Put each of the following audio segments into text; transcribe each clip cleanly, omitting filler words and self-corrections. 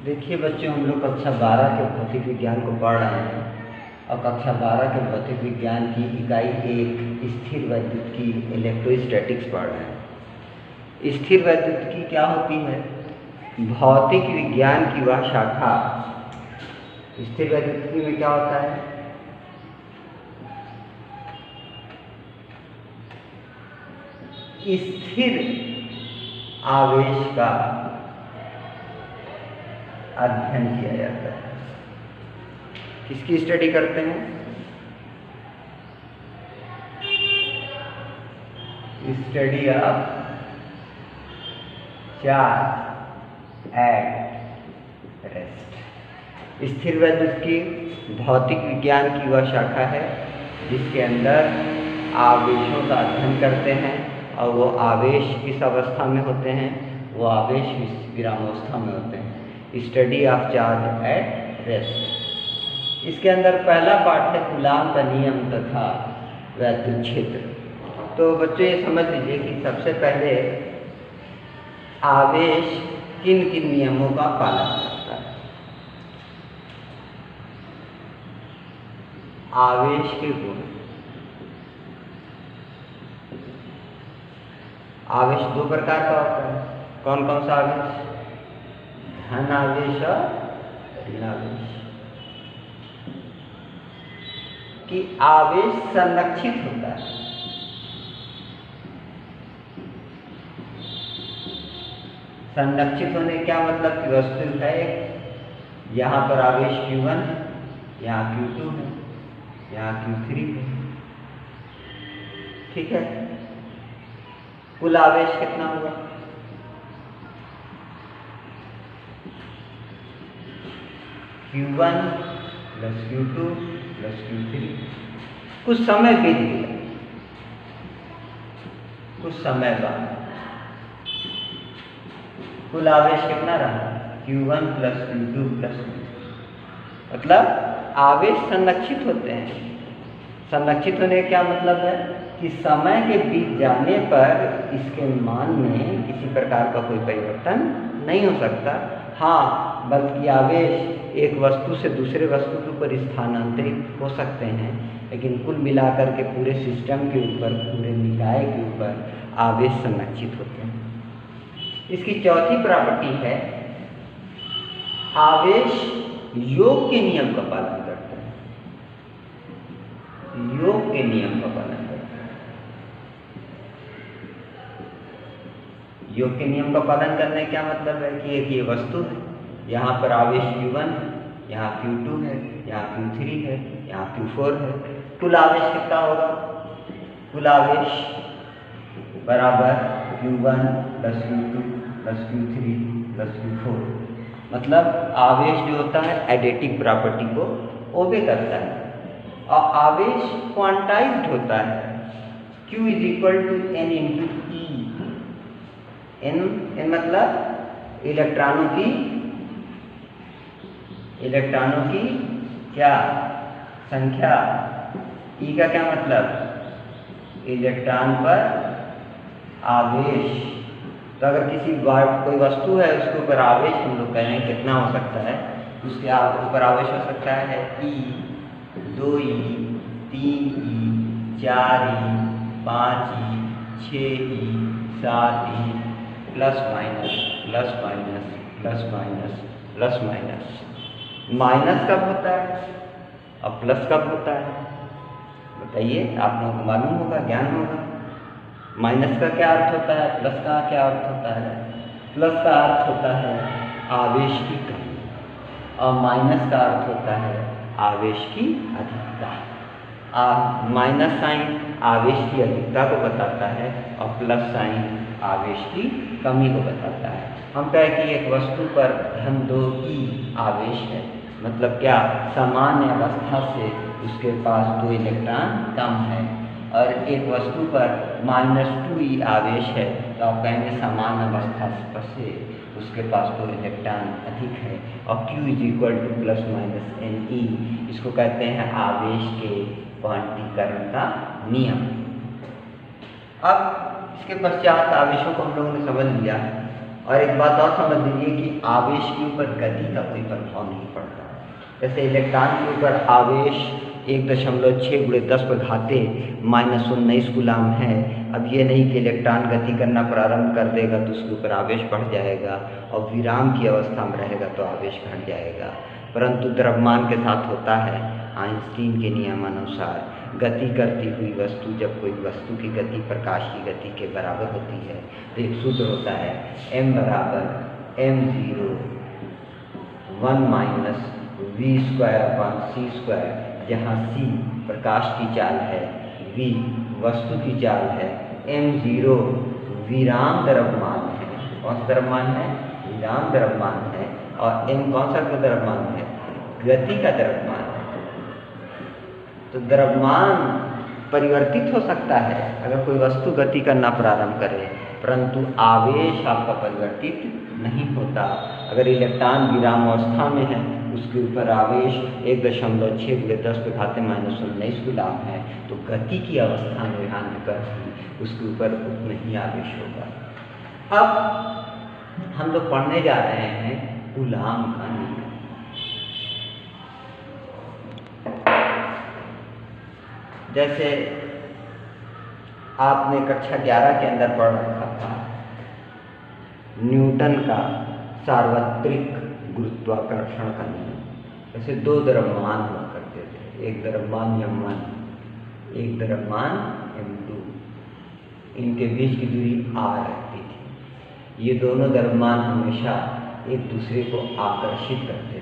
देखिए बच्चों, हम लोग कक्षा 12 के भौतिक विज्ञान को पढ़ रहे हैं और कक्षा 12 के भौतिक विज्ञान की इकाई 1 स्थिर वैद्युतिकी इलेक्ट्रोस्टैटिक्स पढ़ रहे हैं। स्थिर वैद्युतिकी क्या होती है? भौतिक विज्ञान की वह शाखा। स्थिर वैद्युतिकी में क्या होता है? स्थिर आवेश का अध्ययन किया जाता है। किसकी स्टडी करते हैं? Study of charge at rest. स्थिर वैद्युतिकी भौतिक विज्ञान की वह शाखा है जिसके अंदर आवेशों का अध्ययन करते हैं और वो आवेश किस अवस्था में होते हैं? वो आवेश विरामावस्था में होते हैं। Study of charge at rest. इसके अंदर पहला पाठ है कूलाम का नियम तथा वैद्युत क्षेत्र। तो बच्चों ये समझ लीजिए कि सबसे पहले आवेश किन किन नियमों का पालन करता है। आवेश के गुण। आवेश दो प्रकार का होता है। कौन कौन सा आवेश? धन आवेश और ऋण आवेश। कि आवेश संरक्षित होता है। संरक्षित होने क्या मतलब कि वस्तु है, यहाँ पर आवेश Q1, यहाँ Q2 है, यहाँ Q3 है। ठीक है। कुल आवेश कितना हुआ? Q1 plus Q2 plus Q3। कुछ समय बीत गया, कुछ समय बाद कुल आवेश कितना रहा? Q1 plus Q2 plus Q3। मतलब आवेश संरक्षित होते हैं। संरक्षित होने का क्या मतलब है कि समय के बीत जाने पर इसके मान में किसी प्रकार का कोई परिवर्तन नहीं हो सकता। हाँ, बल्कि आवेश एक वस्तु से दूसरे वस्तु के ऊपर स्थानांतरित हो सकते हैं, लेकिन कुल मिलाकर के पूरे सिस्टम के ऊपर, पूरे निकाय के ऊपर आवेश संरक्षित होते हैं। इसकी चौथी प्रॉपर्टी है आवेश योग के नियम का पालन करते हैं। योग के नियम का पालन करते हैं। योग के नियम का पालन करने का क्या मतलब है कि एक ये वस्तु है, यहाँ पर आवेश Q1 है, यहाँ Q2 है, यहाँ Q3 है, यहाँ Q4 है। कुल आवेश कितना होगा? कुल आवेश बराबर Q1 plus Q2 plus Q3 plus Q4। मतलब आवेश जो होता है एडिटिव प्रॉपर्टी को ओबे करता है और आवेश क्वांटाइज्ड होता है। Q is equal to N into E। N मतलब इलेक्ट्रॉनों की क्या संख्या। E का क्या मतलब? इलेक्ट्रॉन पर आवेश। तो अगर कोई वस्तु है उसके ऊपर आवेश हम लोग कह रहे हैं कितना हो सकता है, उसके ऊपर आवेश हो सकता है E, 2E, 3E, 4E, 5E, 6E, 7E, plus minus plus minus plus minus plus minus. Minus कब होता है और प्लस कब होता है? बताइए, आप लोगों को मालूम होगा, ज्ञान होगा। माइनस का क्या अर्थ होता है? प्लस का क्या अर्थ होता है? प्लस का अर्थ होता है आवेश की कमी और माइनस का अर्थ होता है आवेश की अधिकता। माइनस साइन आवेश की अधिकता को बताता है और प्लस साइन आवेश की कमी को बताता है। हम कहें कि एक वस्तु पर धन 2E आवेश है, मतलब क्या? सामान्य अवस्था से उसके पास 2 इलेक्ट्रॉन कम है। और एक वस्तु पर -2E आवेश है तो आप कहेंगे सामान्य अवस्था से उसके पास 2 इलेक्ट्रॉन अधिक है। और Q is equal two plus minus NE। इसको कहते हैं आवेश के क्वांटीकरण का नियम। अब इसके पश्चात आवेशों को हम लोगों ने समझ लिया और एक बात और समझ लीजिए कि आवेश के ऊपर गति का कोई प्रभाव नहीं पड़ता। जैसे इलेक्ट्रॉन के ऊपर आवेश 1.6 × 10⁻⁻⁰ कूलाम है। अब ये नहीं कि इलेक्ट्रॉन गति करना प्रारंभ कर देगा तो उसके ऊपर आवेश बढ़ जाएगा और विराम की अवस्था में रहेगा तो आवेश घट जाएगा, परंतु द्रव्यमान के साथ होता है। आइंस्टीन के नियमानुसार गति करती हुई वस्तु, जब कोई वस्तु की गति प्रकाश की गति के बराबर होती है तो एक सूत्र होता है m = m0 1 - v²/c², जहाँ c प्रकाश की चाल है, v वस्तु की चाल है, m0 विराम द्रव्यमान है। कौन सा द्रव्यमान है? विराम द्रव्यमान है। और m कौन सा द्रव्यमान है? गति का द्रव्यमान है। तो द्रव्यमान परिवर्तित हो सकता है अगर कोई वस्तु गति करना प्रारंभ करे, परंतु आवेश आपका परिवर्तित नहीं होता। अगर इलेक्ट्रॉन विराम अवस्था में है, उसके ऊपर आवेश 1.6 × 10⁻⁻⁰ कूलाम है, तो गति की अवस्था में ध्यान कर उसके ऊपर उतना ही आवेश होगा। अब हम तो पढ़ने जा रहे हैं कूलाम का नियम। जैसे आपने कक्षा 11 के अंदर पढ़ रखा था न्यूटन का सार्वत्रिक गुरुत्वाकर्षण का नियम। जैसे दो द्रव्यमान हुआ करते थे, एक द्रव्यमान m1, एक द्रव्यमान m2। इनके बीच की दूरी r रहती थी। ये दोनों द्रव्यमान हमेशा एक दूसरे को आकर्षित करते थे।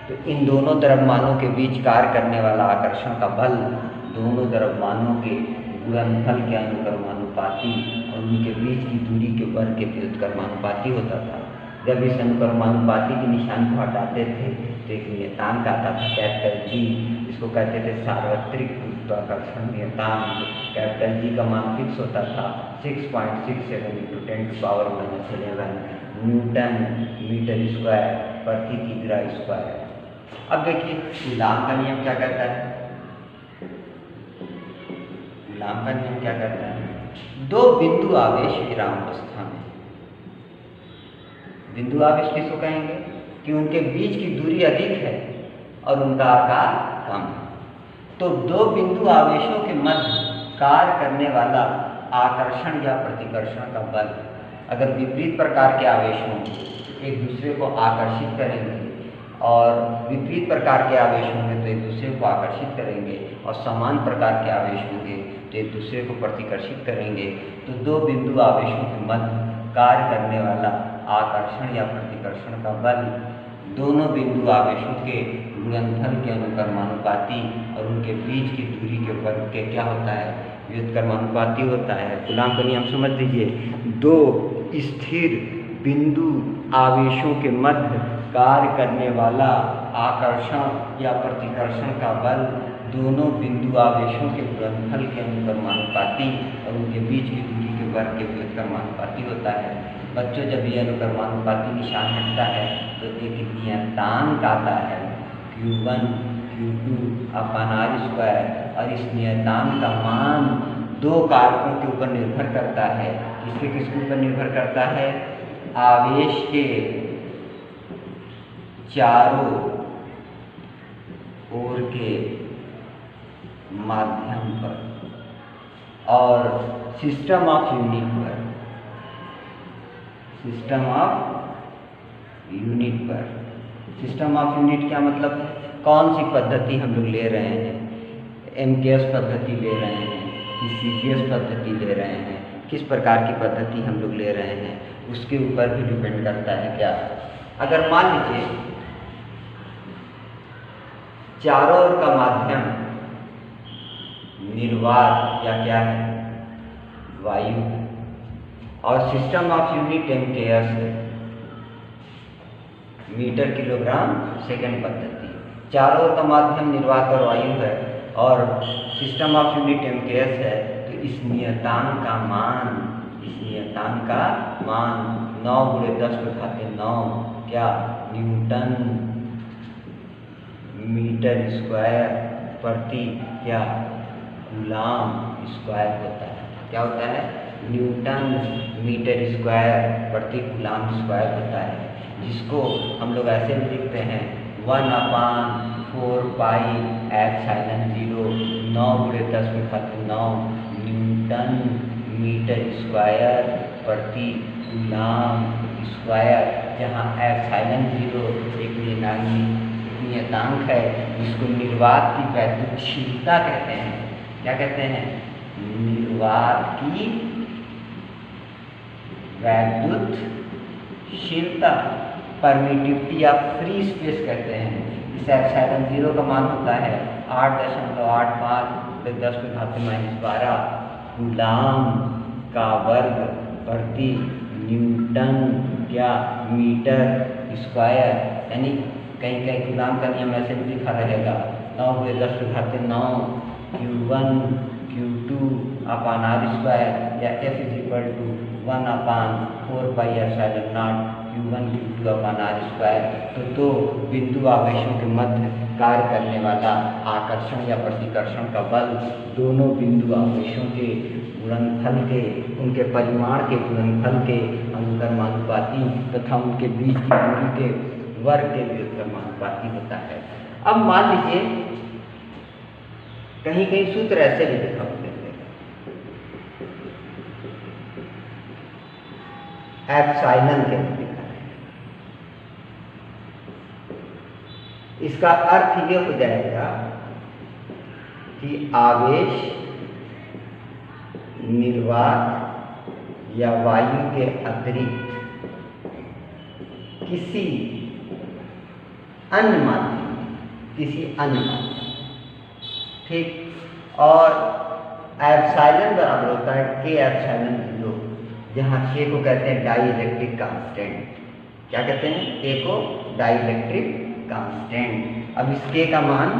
तो इन दोनों द्रव्यमानों के बीच कार्य करने वाला आकर्षण का बल दोनों द्रव्यमानों के गुणनफल के अनुक्रमानुपाती और उनके बीच की दूरी के वर्ग के व्युत्क्रमानुपाती होता था। जब इस अनुक्रमानुपाती के निशान को हटाते थे तो एक नियतांक आता था G, इसको कहते थे सार्वत्रिक गुरुत्वाकर्षण नियतांक। G का मान फिक्स होता था 6.67 × 10⁻⁻11 न्यूटन मीटर स्क्वायर प्रति तीसरा स्क्वायर। अब देखिए कूलाम का नियम क्या कहता है। कूलाम का नियम क्या कहता है? दो बिंदु आवेश विराम अवस्था में। बिंदु आवेश किसको कहेंगे? कि उनके बीच की दूरी अधिक है और उनका आकार कम है। तो दो बिंदु आवेशों के मध्य कार्य करने वाला आकर्षण या प्रतिकर्षण का बल, अगर विपरीत प्रकार के आवेश होंगे एक दूसरे को आकर्षित करेंगे और विपरीत प्रकार के आवेश होंगे तो एक दूसरे को आकर्षित करेंगे और समान प्रकार के आवेश होंगे तो एक दूसरे को प्रतिकर्षित करेंगे। तो दो बिंदु आवेशों के मध्य कार्य करने वाला आकर्षण या प्रतिकर्षण का बल दोनों बिंदु आवेशों के गुणनफल के अनुक्रमानुपाती और उनके बीच की दूरी के वर्ग के क्या होता है? व्युत्क्रमानुपाती होता है। कूलाम का नियम समझ लीजिए। दो स्थिर बिंदु आवेशों के मध्य कार्य करने वाला आकर्षण या प्रतिकर्षण का बल दोनों बिंदु आवेशों के गुणनफल के अनुक्रमानुपाती और उनके बीच की दूरी के वर्ग के व्युत्क्रमानुपाती होता है। बच्चों, जब ये अनुक्रमानुपाती निशान हटता है तो एक नियतांक आता है Q1 Q2/r², और इस नियतांक का मान दो कारकों के ऊपर निर्भर करता है। किसके ऊपर निर्भर करता है? आवेश के चारों ओर के माध्यम पर और सिस्टम ऑफ यूनिट पर। सिस्टम ऑफ यूनिट पर। सिस्टम ऑफ यूनिट क्या मतलब? कौन सी पद्धति हम लोग ले रहे हैं? MKS पद्धति ले रहे हैं कि CGS पद्धति ले रहे हैं? किस प्रकार की पद्धति हम लोग ले रहे हैं उसके ऊपर भी डिपेंड करता है। क्या अगर मान लीजिए चारों ओर का माध्यम निर्वात या क्या है? वायु, और सिस्टम ऑफ यूनिट MKS है, मीटर किलोग्राम सेकंड पद्धति। चारों ओर का माध्यम निर्वात और वायु है और सिस्टम ऑफ यूनिट MKS है, तो इस नियतांक का मान 9 × 10⁻9 क्या? न्यूटन मीटर स्क्वायर प्रति क्या? कूलाम स्क्वायर होता है। क्या होता है? न्यूटन मीटर स्क्वायर प्रति कूलाम स्क्वायर होता है, जिसको हम लोग ऐसे भी लिखते हैं 1/4πε0 9 × 10⁹ न्यूटन मीटर स्क्वायर प्रति कूलाम स्क्वायर, जहाँ ε0 एक नियतांक है जिसको निर्वात की वैद्युतशीलता कहते हैं। क्या कहते हैं? निर्वात की वैद्युतशीलता, परमिटिविटी ऑफ फ्री स्पेस कहते हैं। इस ε0 का मान होता है 8.85 × 10⁻12 कूलाम का वर्ग प्रति न्यूटन या मीटर स्क्वायर, यानी कहीं कहीं कूलाम का नियम ऐसे भी लिखा रहेगा 9 × 10⁹ Q1 Q2 अपान r स्क्वायर, या F = 1/4πε0 Q1 Q2 अपान r स्क्वायर। तो दो बिंदु आवेशों के मध्य कार्य करने वाला आकर्षण या प्रतिकर्षण का बल दोनों बिंदु आवेशों के गुणनफल के, उनके परिमाण के गुणनफल के अनुक्रमानुपाती तथा उनके बीच की दूरी के वर्ग के व्युत्क्रमानुपाती होता है। अब मान लीजिए कहीं कहीं सूत्र ऐसे भी लिखा होते हैं एप्सिलॉन के लिखा है। इसका अर्थ ये हो जाएगा कि आवेश निर्वात या वायु के अतिरिक्त किसी अन्य माध्यम, ठीक, और एप्सिलॉन बराबर होता है K∪0, जहाँ K को कहते हैं डाइइलेक्ट्रिक कांस्टेंट। क्या कहते हैं? K को डाइइलेक्ट्रिक कांस्टेंट। अब इस K का मान,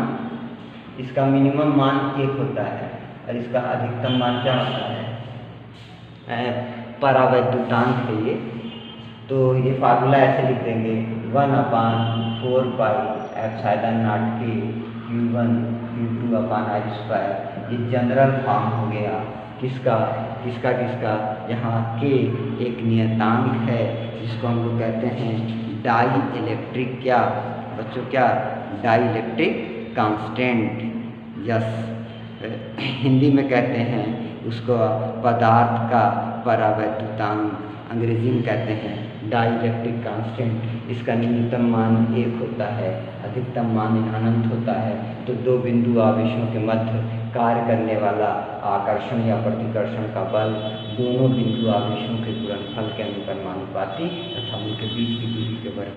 इसका मिनिमम मान 1 होता है और इसका अधिकतम मान क्या होता है? परावैद्युतांक है ये। तो ये फार्मूला ऐसे लिख देंगे 1/4πε0 K Q1 Q2 अपान r स्क्वायर। ये जनरल फॉर्म हो गया किसका? यहाँ K एक नियतांक है जिसको हम लोग कहते हैं डाइइलेक्ट्रिक, क्या बच्चों, क्या डाइइलेक्ट्रिक कांस्टेंट। यस, हिंदी में कहते हैं उसको पदार्थ का परावैद्युतांक, अंग्रेजी में कहते हैं डाइइलेक्ट्रिक कांस्टेंट। इसका न्यूनतम मान 1 होता है, अधिकतम मान अनंत होता है। तो दो बिंदु आवेशों के मध्य कार्य करने वाला आकर्षण या प्रतिकर्षण का बल दोनों बिंदु आवेशों के गुणनफल के अनुक्रमानुपाती तथा उनके बीच की दूरी के वर्ग